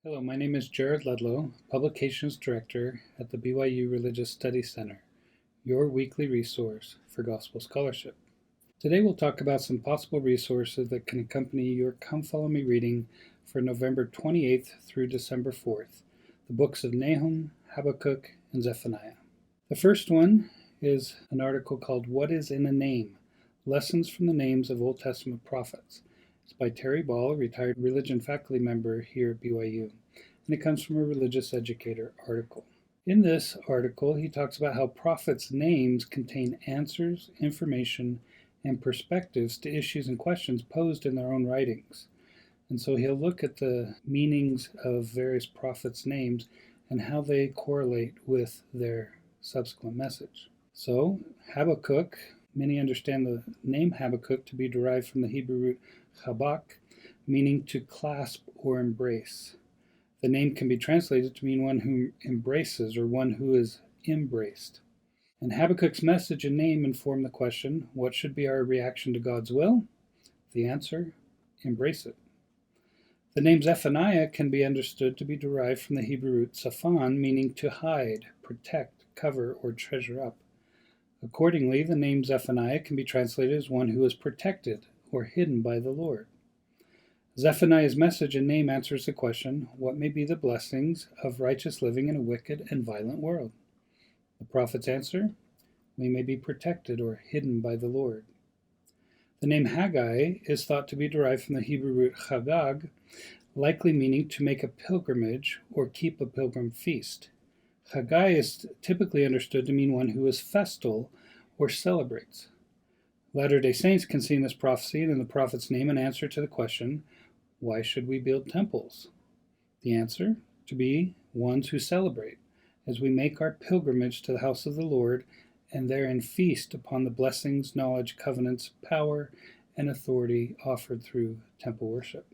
Hello, my name is Jared Ludlow, Publications Director at the BYU Religious Studies Center, your weekly resource for gospel scholarship. Today we'll talk about some possible resources that can accompany your Come Follow Me reading for November 28th through December 4th, the books of Nahum, Habakkuk, and Zephaniah. The first one is an article called What is in a Name? Lessons from the Names of Old Testament Prophets. It's by Terry Ball, a retired religion faculty member here at BYU, and it comes from a religious educator article. In this article, he talks about how prophets' names contain answers, information, and perspectives to issues and questions posed in their own writings. And so he'll look at the meanings of various prophets' names and how they correlate with their subsequent message. So, Habakkuk, many understand the name Habakkuk to be derived from the Hebrew root Habak, meaning to clasp or embrace. The name can be translated to mean one who embraces or one who is embraced. And Habakkuk's message and name inform the question, what should be our reaction to God's will? The answer, embrace it. The name Zephaniah can be understood to be derived from the Hebrew root Saphan, meaning to hide, protect, cover, or treasure up. Accordingly, the name Zephaniah can be translated as one who is protected or hidden by the Lord. Zephaniah's message and name answers the question, what may be the blessings of righteous living in a wicked and violent world? The prophet's answer, we may be protected or hidden by the Lord. The name Haggai is thought to be derived from the Hebrew root Chagag, likely meaning to make a pilgrimage or keep a pilgrim feast. Haggai is typically understood to mean one who is festal or celebrates. Latter-day Saints can see in this prophecy and in the prophet's name an answer to the question, why should we build temples? The answer, to be ones who celebrate, as we make our pilgrimage to the house of the Lord and therein feast upon the blessings, knowledge, covenants, power, and authority offered through temple worship.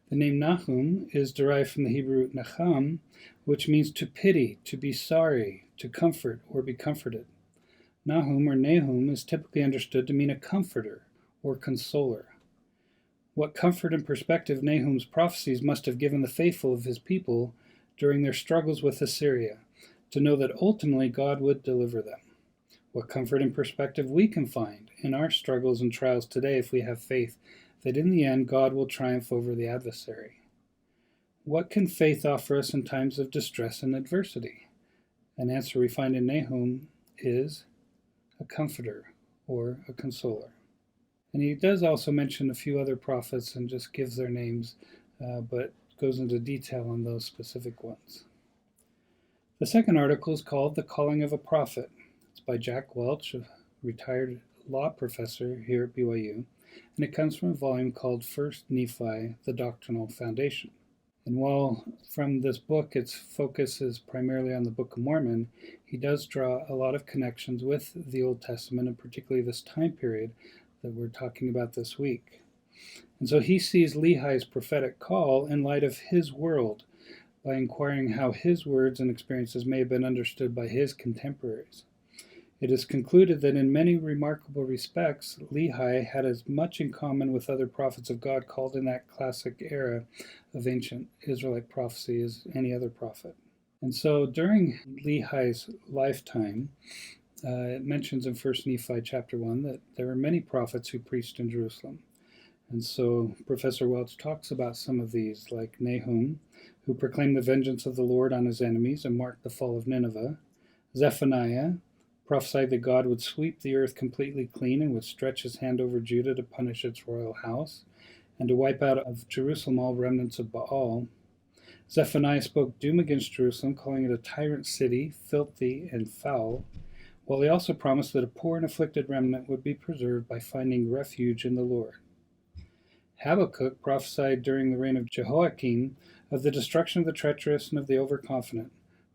The name Nahum is derived from the Hebrew root Nahum, which means to pity, to be sorry, to comfort, or be comforted. Nahum or Nahum is typically understood to mean a comforter or consoler. What comfort and perspective Nahum's prophecies must have given the faithful of his people during their struggles with Assyria, to know that ultimately God would deliver them. What comfort and perspective we can find in our struggles and trials today if we have faith that in the end God will triumph over the adversary. What can faith offer us in times of distress and adversity? An answer we find in Nahum is a comforter or a consoler. And he does also mention a few other prophets and just gives their names, but goes into detail on those specific ones. The second article is called The Calling of a Prophet. It's by Jack Welch, a retired law professor here at BYU, and it comes from a volume called First Nephi, The Doctrinal Foundation. And while from this book its focus is primarily on the Book of Mormon, he does draw a lot of connections with the Old Testament, and particularly this time period that we're talking about this week. And so he sees Lehi's prophetic call in light of his world, by inquiring how his words and experiences may have been understood by his contemporaries. It is concluded that in many remarkable respects, Lehi had as much in common with other prophets of God called in that classic era of ancient Israelite prophecy as any other prophet. And so during Lehi's lifetime, it mentions in 1 Nephi chapter 1 that there were many prophets who preached in Jerusalem. And so Professor Welch talks about some of these, like Nahum, who proclaimed the vengeance of the Lord on his enemies and marked the fall of Nineveh. Zephaniah prophesied that God would sweep the earth completely clean and would stretch his hand over Judah to punish its royal house and to wipe out of Jerusalem all remnants of Baal. Zephaniah spoke doom against Jerusalem, calling it a tyrant city, filthy and foul, while he also promised that a poor and afflicted remnant would be preserved by finding refuge in the Lord. Habakkuk prophesied during the reign of Jehoiakim of the destruction of the treacherous and of the overconfident,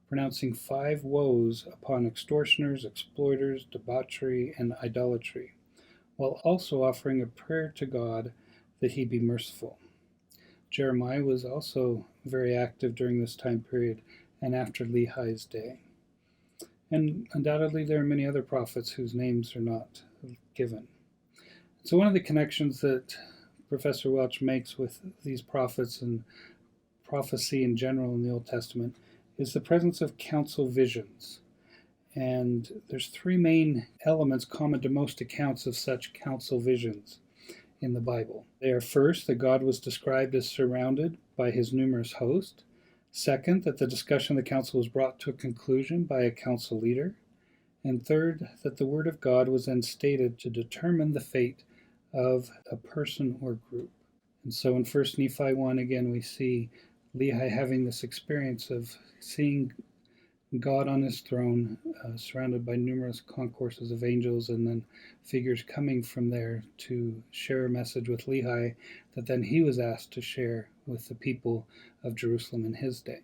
pronouncing 5 woes upon extortioners, exploiters, debauchery, and idolatry, while also offering a prayer to God that he be merciful. Jeremiah was also very active during this time period and after Lehi's day. And undoubtedly there are many other prophets whose names are not given. So one of the connections that Professor Welch makes with these prophets and prophecy in general in the Old Testament is the presence of council visions. And there's three main elements common to most accounts of such council visions in the Bible. They are first, that God was described as surrounded by his numerous host. Second, that the discussion of the council was brought to a conclusion by a council leader. And third, that the word of God was then stated to determine the fate of a person or group. And so in 1 Nephi 1, again, we see Lehi having this experience of seeing God on his throne, surrounded by numerous concourses of angels, and then figures coming from there to share a message with Lehi that then he was asked to share with the people of Jerusalem in his day.